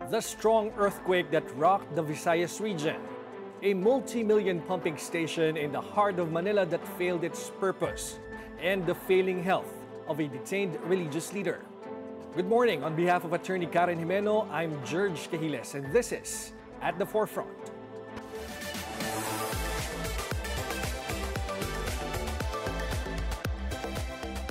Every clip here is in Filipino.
The strong earthquake that rocked the Visayas region. A multi-million pumping station in the heart of Manila that failed its purpose. And the failing health of a detained religious leader. Good morning. On behalf of Attorney Karen Jimeno, I'm George Cahiles, and this is At the Forefront.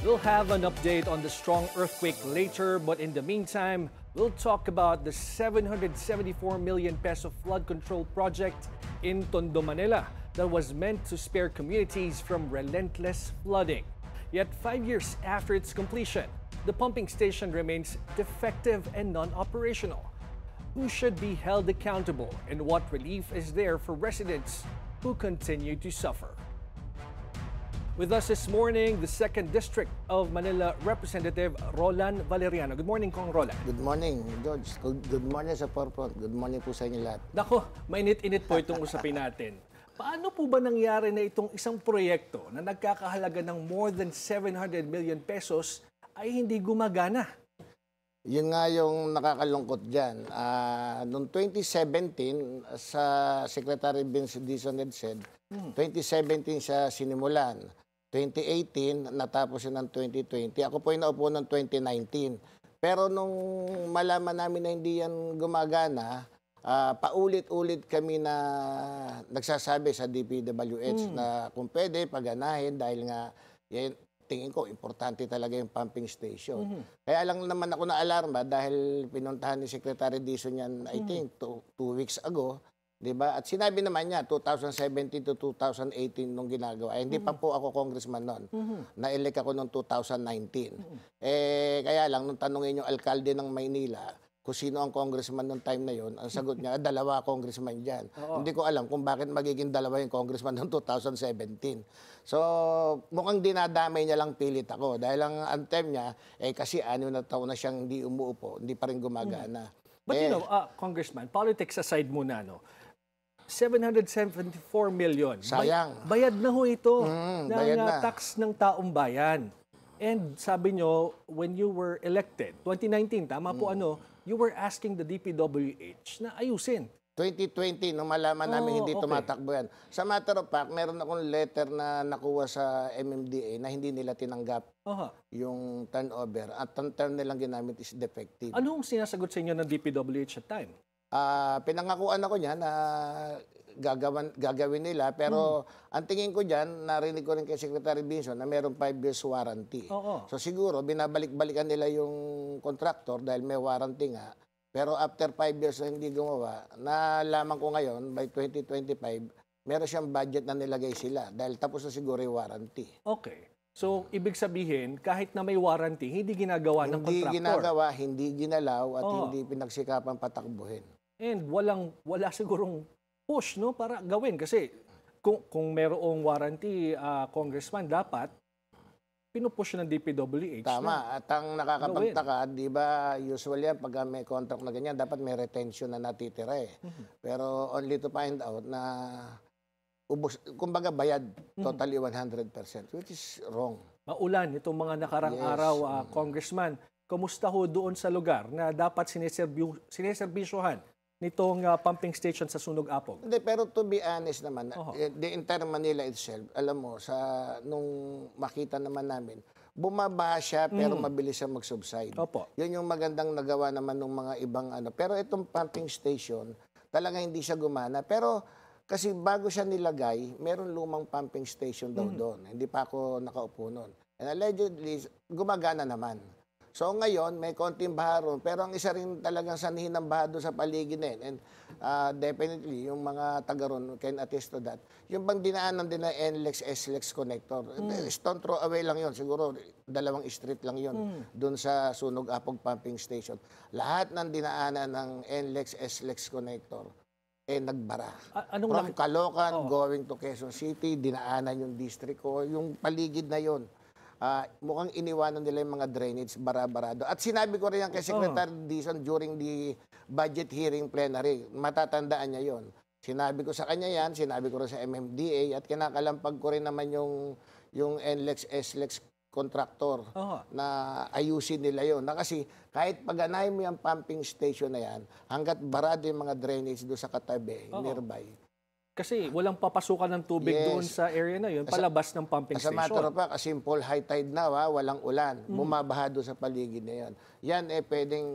We'll have an update on the strong earthquake later, but in the meantime, we'll talk about the 774 million peso flood control project in Tondo, Manila that was meant to spare communities from relentless flooding. Yet 5 years after its completion, the pumping station remains defective and non-operational. Who should be held accountable, and what relief is there for residents who continue to suffer? With us this morning, the 2nd District of Manila Representative Roland Valeriano. Good morning, Kong Roland. Good morning, George. Good morning sa Forefront. Good morning po sa inyo lahat. Nako, mainit-init po itong usapin natin. Paano po ba nangyari na itong isang proyekto na nagkakahalaga ng more than 700 million pesos ay hindi gumagana? Yun nga yung nakakalungkot dyan. Noong 2017, sa Secretary Vince Dizon had said, 2017 siya sinimulan. 2018, natapos yun ng 2020. Ako po yung naupo ng 2019. Pero nung malaman namin na hindi yan gumagana, paulit-ulit kami na nagsasabi sa DPWH na kung pwede, paganahin dahil nga yan, tingin ko, importante talaga yung pumping station. Kaya lang naman ako na-alarma dahil pinuntahan ni Secretary Dizon yan, I think, 2 weeks ago. Diba? At sinabi naman niya, 2017 to 2018 nung ginagawa. Hindi pa po ako congressman noon. Na-elect ako noong 2019. Kaya lang, nung tanongin yung alkalde ng Maynila, kung sino ang congressman noong time na yon, ang sagot niya, 2 congressman dyan. Hindi ko alam kung bakit magiging 2 yung congressman noong 2017. So, mukhang dinadamay niya lang pilit ako. Dahil ang anthem niya, kasi 6 na taon na siyang hindi umuupo, hindi pa rin gumagana. But you know, Congressman, politics aside muna, no? 774 million. Sayang. Bayad na ho ito bayad ng na. tax ng taong bayan. And sabi nyo, when you were elected, 2019, tama po you were asking the DPWH na ayusin. 2020, nung malaman namin hindi tumatakbo yan. Sa matter of fact, meron akong letter na nakuha sa MMDA na hindi nila tinanggap yung turnover. At ang term nilang ginamit is defective. Anong sinasagot sa inyo ng DPWH at time? Pinangakuan ako niya na gagawin nila. Pero ang tingin ko dyan, narinig ko rin kay Secretary Binson na meron 5 years warranty. So siguro, binabalik-balikan nila yung contractor dahil may warranty nga. Pero after 5 years na hindi gumawa, nalaman ko ngayon, by 2025, meron siyang budget na nilagay sila dahil tapos na siguro yung warranty. Okay. So, ibig sabihin, kahit na may warranty, hindi ginagawa ng contractor. Hindi ginagawa, hindi ginalaw, at hindi pinagsikapan patakbuhin. And wala sigurong push, no, para gawin. Kasi kung merong warranty, Congressman, dapat pinupush ng DPWH. Tama. At ang nakakapagtaka, di ba, usually yan, pag may contract na ganyan, dapat may retention na natitira eh. Pero only to find out na ubos, kumbaga bayad, totally 100%, which is wrong. Maulan itong mga nakarang araw, Congressman. Kumusta ho doon sa lugar na dapat sineserbisyohan nitong pumping station sa Sunog Apog? Hindi, pero to be honest naman, the entire Manila itself, alam mo, nung makita naman namin, bumaba siya pero mabilis siya mag-subside. Yun yung magandang nagawa naman ng mga ibang ano. Pero itong pumping station, talaga hindi siya gumana. Pero kasi bago siya nilagay, meron lumang pumping station daw doon. Hindi pa ako nakaupo noon. And allegedly, gumagana naman. So ngayon, may konting baha ron. Pero ang isa rin talagang sanhin ng baha doon sa paligid na yun. And definitely, yung mga taga ron can attest to that. Yung bang dinaanan din na NLEX, SLEX connector. Stone throw away lang yun. Siguro 2 street lang yun. Doon sa Sunog Apog Pumping Station. Lahat ng dinaanan ng NLEX, SLEX connector nagbara. From Caloocan going to Quezon City, dinaanan yung district ko, yung paligid na yun. Mukhang iniwanan nila yung mga drainage, bara-barado. At sinabi ko rin yan kay Secretary Dizon during the budget hearing plenary. Matatandaan niya yon. Sinabi ko sa kanya yan, sinabi ko rin sa MMDA, at kinakalampag ko rin naman yung NLEX, SLEX contractor Oo. na ayusin nila yon. Na kasi kahit paganahin mo yung pumping station na yan, hanggat barado yung mga drainage doon sa katabi, nearby. Kasi walang papasukan ng tubig doon Yes. sa area na yun, palabas ng pumping As a matter station. of fact, simple high tide na, walang ulan, bumabaha doon sa paligid na yan. Yan pwedeng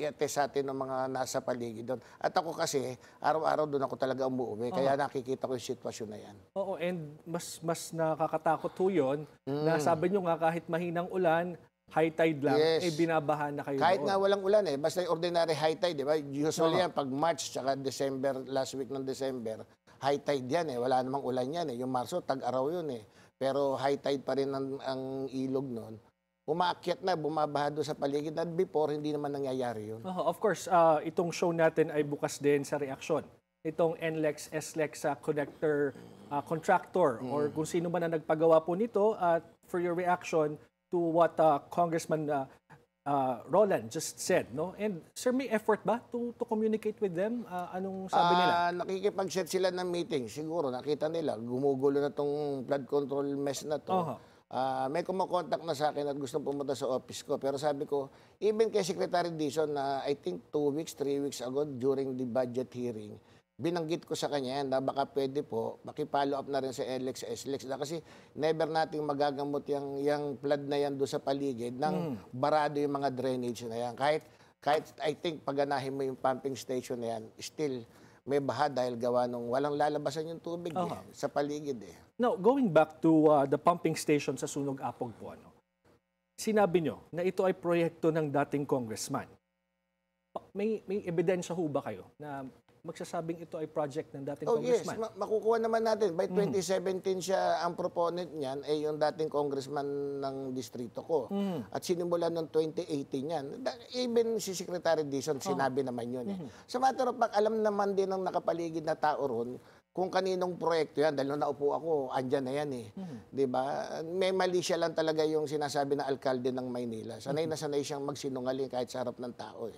i-attest sa atin ng mga nasa paligid doon. At ako kasi, araw-araw doon ako talaga umuwi, kaya nakikita ko yung sitwasyon na yan. Oo, and mas nakakatakot ho yun na sabi nyo nga kahit mahinang ulan, high tide lang, Yes. binabaha na kayo Kahit doon. nga walang ulan basta yung ordinary high tide, di ba? Usually yan, pag March, tsaka December, last week ng December, high tide yan wala namang ulan yan Yung Marso, tag-araw yun Pero high tide pa rin ang ilog nun. Umaakyat na, bumabaha doon sa paligid. At before, hindi naman nangyayari yun. Of course, itong show natin ay bukas din sa reaksyon. Itong NLEX, SLEX connector contractor or kung sino man na nagpagawa po nito at for your reaction to what Congressman Roland just said, no? And sir, may effort ba to communicate with them? Anong sabi nila? Nakikipag-set sila ng meeting. Siguro, nakita nila, gumugulo na tong flood control mess na to. May kumakontak na sa akin at gustong pumunta sa office ko. Pero sabi ko, even kay Secretary Dizon na I think 2 weeks, 3 weeks ago during the budget hearing, binanggit ko sa kanya yan na baka pwede po, maki-follow up na rin sa NLEX, SLEX. Kasi never nating magagamot yung flood na yan doon sa paligid ng barado yung mga drainage na yan. Kahit I think paganahin mo yung pumping station na yan, still may baha dahil gawa nung walang lalabasan yung tubig sa paligid Now, going back to the pumping station sa Sunog Apog po, sinabi nyo na ito ay proyekto ng dating congressman. May ebidensya ho ba kayo na magsasabing ito ay project ng dating congressman? Yes, makukuha naman natin. By 2017 siya, ang proponent niyan ay yung dating congressman ng distrito ko. At sinimulan ng 2018 yan. Even si Secretary Dizon, sinabi naman yun Sa matter of fact, alam naman din ng nakapaligid na tao ron kung kaninong proyekto yan. Dahil nung naupo ako, andyan na yan Diba? May mali siya lang talaga yung sinasabi na alkalde ng Maynila. Sanay na sanay siyang magsinungaling kahit sa harap ng tao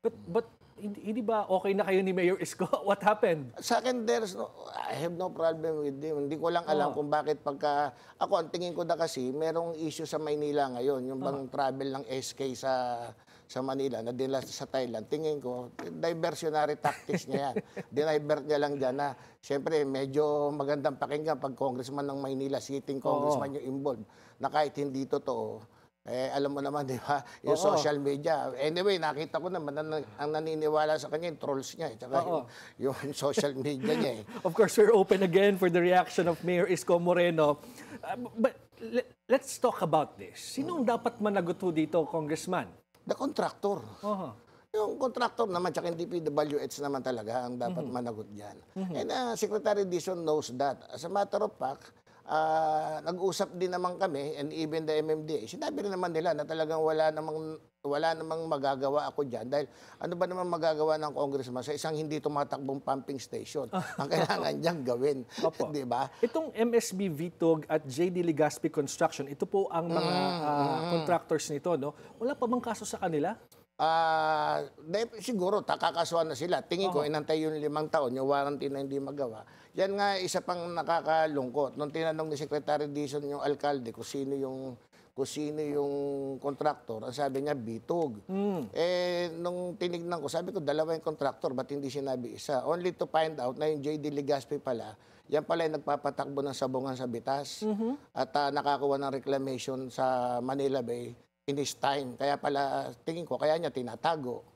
But hindi ba okay na kayo ni Mayor Isko? What happened? Sa akin, I have no problem with him. Hindi ko lang alam kung bakit pagka... Ako, ang tingin ko na kasi, merong issue sa Maynila ngayon, yung bang travel ng SK sa Manila, na dinala sa Thailand. Tingin ko, diversionary tactics niya yan. Dinivert niya lang dyan na, siyempre, medyo magandang pakinggan pag congressman ng Maynila, sitting congressman yung involved, na kahit hindi totoo, alam mo naman, di ba? Yung social media. Anyway, nakita ko naman ang naniniwala sa kanya, yung trolls niya. Tsaka yung social media niya Of course, we're open again for the reaction of Mayor Isko Moreno. But let's talk about this. Sinong dapat managot ho dito, Congressman? The contractor. Yung contractor naman, tsaka yung DPWH naman talaga ang dapat managot dyan. And Secretary Dizon knows that. As a matter of fact, nag-usap din naman kami and even the MMDA. Sinabi rin naman nila na talagang wala namang magagawa ako dyan dahil ano ba naman magagawa ng congressman sa isang hindi tumatakbong pumping station? Ang kailangan niyang gawin. Di ba? Itong MSB Vitog at JD Legaspi Construction, ito po ang mga contractors nito, no? Wala pa bang kaso sa kanila? Siguro, kakasuhan na sila. Tingin ko, inantay yung 5 taon, yung warranty na hindi magawa. Yan nga, isa pang nakakalungkot. Nung tinanong ni Secretary Dizon yung alkalde kung sino yung contractor, ang sabi niya, Bitog. Nung tinignan ko, sabi ko, 2 yung contractor, ba't hindi sinabi isa? Only to find out na yung JD Legaspi pala, yan pala yung nagpapatakbo ng sabungan sa Bitas at nakakuha ng reclamation sa Manila Bay in his time. Kaya pala, tingin ko, kaya niya tinatago.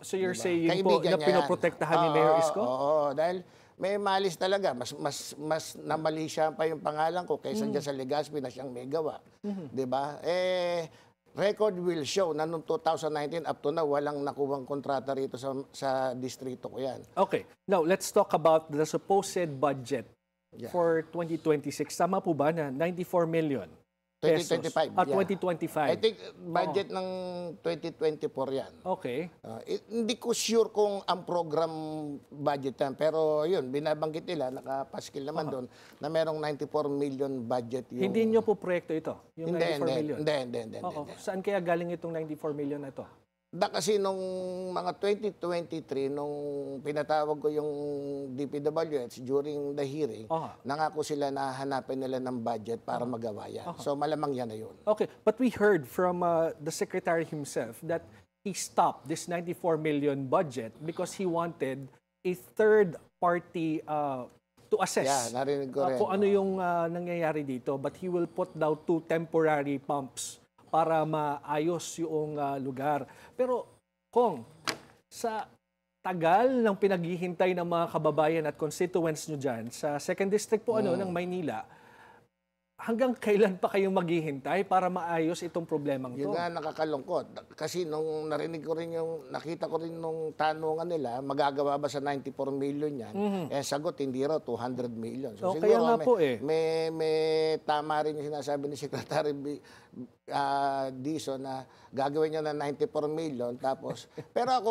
So you're saying po na pinoprotektahan ni Mayor Isko? Oo, dahil may malis talaga. Mas namali siya pa yung pangalan ko kaysa dyan sa Legaspi na siyang may gawa. Diba? Record will show na noong 2019 up to now, walang nakuwang kontrata rito sa distrito ko yan. Okay. Now, let's talk about the supposed budget for 2026. Tama po ba na 94 million? 2025. 2025. I think budget ng 2024 yan. Okay. Hindi ko sure kung ang program budget yan. Pero yun, binabanggit nila, nakapaskil naman doon, na merong 94 million budget yung... Hindi nyo po proyekto ito? Yung 94 million? Hindi. Saan kaya galing itong 94 million na ito? Kasi nung mga 2023, nung pinatawag ko yung DPWH during the hearing, Aha. nangako sila na hanapin nila ng budget para magawa yan. So malamang yan na yun. Okay, but we heard from the secretary himself that he stopped this 94 million budget because he wanted a third party to assess Yeah, narinig ko rin. kung ano yung nangyayari dito. But he will put down 2 temporary pumps para maayos yung lugar. Pero, Kong, sa tagal ng pinaghihintay ng mga kababayan at constituents nyo dyan sa 2nd District po ng Maynila, hanggang kailan pa kayong maghihintay para maayos itong problemang to? Yun nga nakakalungkot. Kasi nung narinig ko rin yung, nakita ko rin nung tanungan nila, magagawa ba sa 94 million yan? Eh sagot, hindi raw, 200 million. So, kaya nga po may tama rin yung sinasabi ni Secretary Dizon na gagawin niya na 94 million. Tapos, pero ako,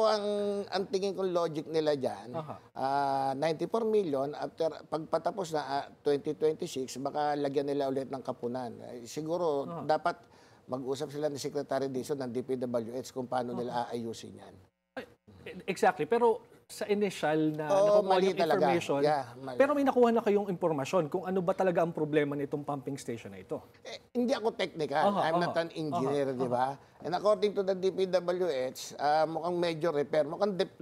ang tingin kong logic nila dyan, 94 million, after pagpatapos na 2026, baka lagyan nila ulit ng kapunan. Siguro, dapat mag-usap sila ni Secretary Dizon ng DPWH kung paano nila aayusin yan. Exactly. Pero sa initial na Oo, nakukuha mali yung talaga. information, Yeah, mali. pero may nakuha na kayong impormasyon kung ano ba talaga ang problema nitong pumping station na ito. Hindi ako technical. I'm not an engineer, di ba? And according to the DPWH, mukhang major repair.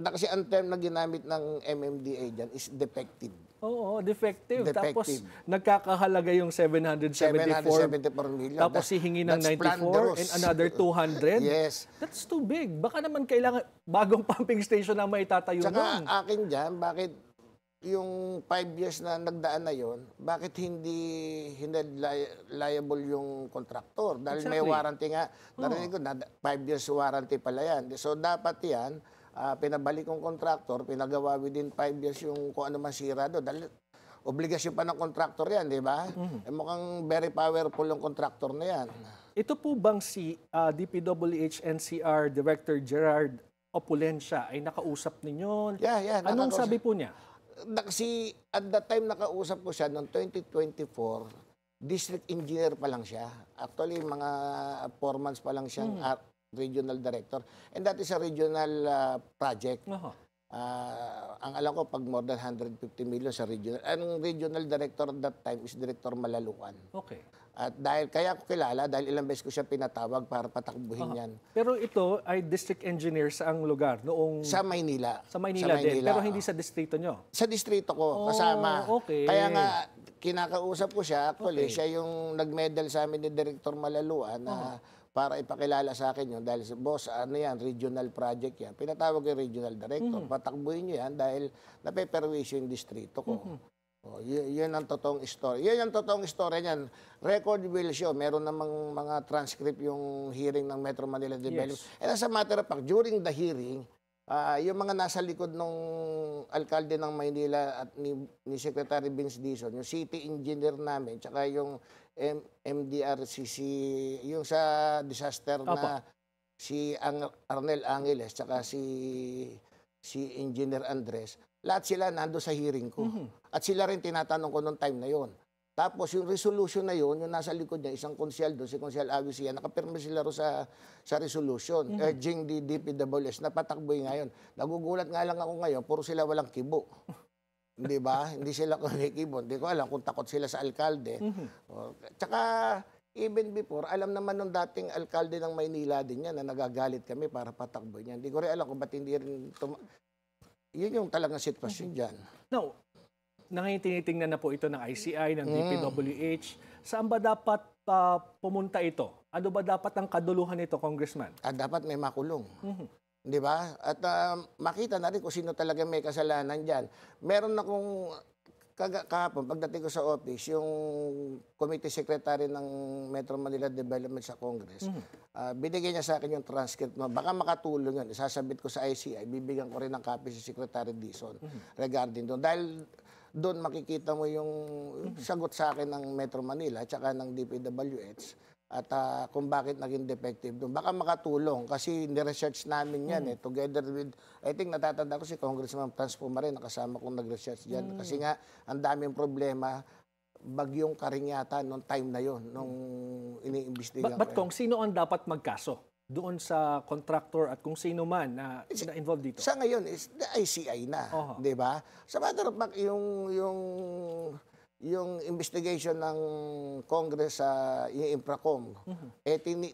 Kasi ang term na ginamit ng MMDA dyan is defective. Oo, defective. Defective. Tapos nagkakahalaga yung 774. 774 million. Tapos hihingi ng That's 94 slanderous. and another 200. Yes. That's too big. Baka naman kailangan bagong pumping station na may tatayo Tsaka doon. akin dyan, bakit yung 5 years na nagdaan na yon, bakit hindi liable yung contractor? Dahil may Exactly. warranty nga. Narinig ko na 5 years warranty pala yan. So dapat yan, pinabalik yung contractor, pinagawa within 5 years yung kung ano man sira doon. Dahil obligasyon pa ng contractor yan, di ba? Eh, mukhang very powerful yung contractor na yan. Ito po bang si DPWH NCR Director Gerard Opulencia ay nakausap ninyo? Yeah, Anong nakakausap. sabi po niya? Kasi at that time nakausap ko siya noong 2024, district engineer pa lang siya. Actually, mga 4 months pa lang siyang regional director. And that is a regional project. Ang alam ko, pag more than 150 million sa regional. Ang regional director at that time is Director Malaluan. Okay. At dahil kaya ko kilala, dahil ilang beses ko siya pinatawag para patakbuhin yan. Pero ito ay district engineer sa ang lugar noong Sa Maynila. sa Maynila din, pero hindi sa distrito nyo. Sa distrito ko, kasama. Okay. Kaya nga, kinakausap ko siya. Actually, siya yung nag-medal sa amin ni Director Malaluan na para ipakilala sa akin yun. Dahil, boss, ano yan, regional project yan. Pinatawag yung regional director. Patakbuhin nyo yan dahil napeperwisyo yung distrito ko. Yun ang totoong story. Yun ang totoong story niyan. Record will show. Meron namang mga transcript yung hearing ng Metro Manila Development. And as a matter of fact, during the hearing, yung mga nasa likod ng alkalde ng Maynila at ni Secretary Vince Dizon, yung city engineer namin, tsaka yung MDRCC, yung sa disaster na si Arnel Angeles, tsaka si Engineer Andres, lahat sila nando sa hearing ko. At sila rin tinatanong ko noong time na yon. Tapos yung resolution na yon, yung nasa likod niya, isang konsyal doon, si Konsyal Avicia, nakapirma sila ro sa resolution, urging the DPWS na patakboy ngayon. Nagugulat nga lang ako ngayon, puro sila walang kibo. Hindi ba? Hindi sila kumikibo. Hindi ko alam kung takot sila sa alkalde. Tsaka, even before, alam naman nung dating alkalde ng Maynila din yan na nagagalit kami para patakboy niyan. Hindi ko rin alam kung ba't hindi rin yun yung talagang sitwasyon dyan. Now, tinitingnan na po ito ng ICI, ng DPWH. Saan ba dapat pumunta ito? Ano ba dapat ang kaduluhan nito, Congressman? Dapat may makulong. Di ba? At makita na rin kung sino talaga may kasalanan dyan. Meron akong kahapon, pagdating ko sa office, yung committee secretary ng Metro Manila Development sa Congress, binigay niya sa akin yung transcript mo. Baka makatulong yun. Isasabit ko sa ICI, bibigyan ko rin ng copy si Secretary Dizon regarding doon. Dahil doon makikita mo yung sagot sa akin ng Metro Manila at saka ng DPWH at kung bakit naging defective doon. Baka makatulong kasi ni-research namin yan together with, I think natatanda ko si Congressman Franz Pumarin, nakasama kong nag-research dyan. Kasi nga, ang daming problema, bagyong Karingatan noong time na yon nung iniimbestigan ko. But Kung, sino ang dapat magkaso? doon sa contractor at kung sino man na involved dito? Sa ngayon is the ICI na, Oho. 'di ba? Sa matter of fact, yung investigation ng Congress sa yung Infracom,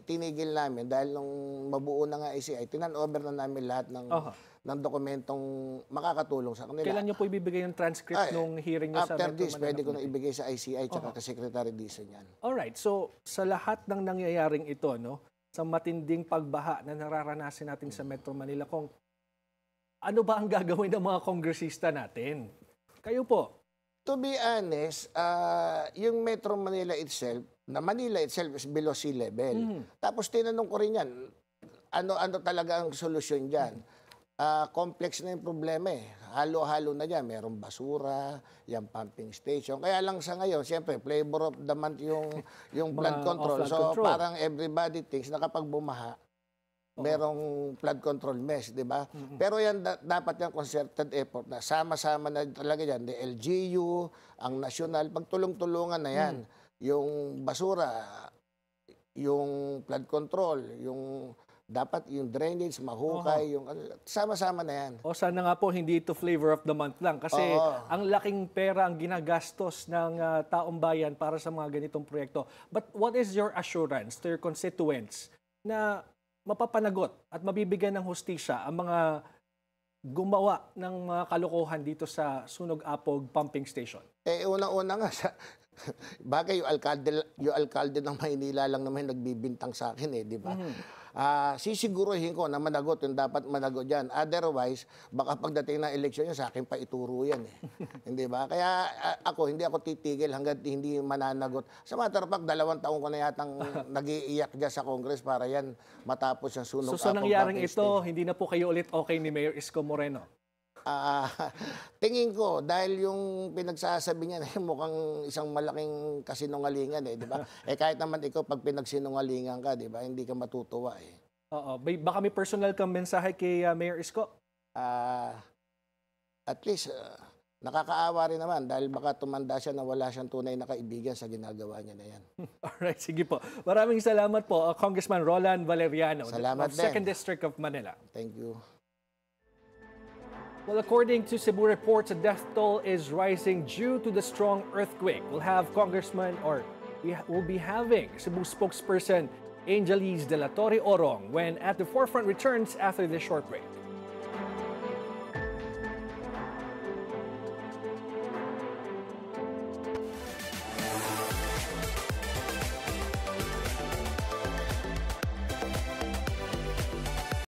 tinigil namin dahil nung mabuo na nga ICI, tinan-over na namin lahat Oho. ng dokumentong makakatulong sa kanila. Kailan niyo po ibibigay yung transcript nung hearing niyo sa After Metro this, Manila pwede ko na Committee? ibigay sa ICI tsaka kay Secretary Dizon yan. Alright, so sa lahat ng nangyayaring ito, no, sa matinding pagbaha na nararanasan natin sa Metro Manila, kung ano ba ang gagawin ng mga kongresista natin? Kayo po. To be honest, yung Metro Manila itself, na Manila itself is below sea level. Tapos tinanong ko rin yan, ano talaga ang solusyon dyan? Complex na yung problema eh. Halo-halo na dyan. Merong basura, yung pumping station. Kaya lang sa ngayon, siyempre, flavor of the month yung flood control. flood So control. parang everybody thinks na kapag bumaha, merong flood control mesh, di ba? Pero yan, dapat yung concerted effort na sama-sama na talaga yan. The LGU, ang nasyonal, pagtulong-tulungan na yan. Yung basura, yung flood control, yung dapat yung drainage, mahukay, yung sama-sama na yan. O sana nga po hindi ito flavor of the month lang kasi ang laking pera ang ginagastos ng taong bayan para sa mga ganitong proyekto. But what is your assurance to your constituents na mapapanagot at mabibigyan ng hustisya ang mga gumawa ng mga kalokohan dito sa Sunog-Apog Pumping Station? Unang-una nga, bagay yung alkalde ng Maynila lang naman nagbibintang sa akin di ba? Sisiguruhin ko na managot yung dapat managot dyan. Otherwise, baka pagdating ng eleksyon yun, sa akin pa ituro yan hindi ba? Kaya hindi ako titigil hanggat hindi mananagot. Sa matter of fact, 2 taon ko na yatang nag-iiyak dyan sa Congress para yan matapos yung sunog. So sa nangyaring ito, hindi na po kayo ulit okay ni Mayor Isko Moreno? Tingin ko, dahil yung pinagsasabi niya na mukhang isang malaking kasinungalingan di ba? Kahit naman ikaw, pag pinagsinungalingan ka, di ba, hindi ka matutuwa Oo. Baka may personal kang mensahe kay Mayor Isko? At least, nakakaawa rin naman dahil baka tumanda siya na wala siyang tunay na kaibigan sa ginagawa niya na yan. Alright, sige po. Maraming salamat po, Congressman Roland Valeriano Salamat of 2nd District of Manila. Thank you. Well, according to Cebu reports, the death toll is rising due to the strong earthquake. We'll have we'll be having Cebu spokesperson Angeles de la Torre Orong when At the Forefront returns after this short break.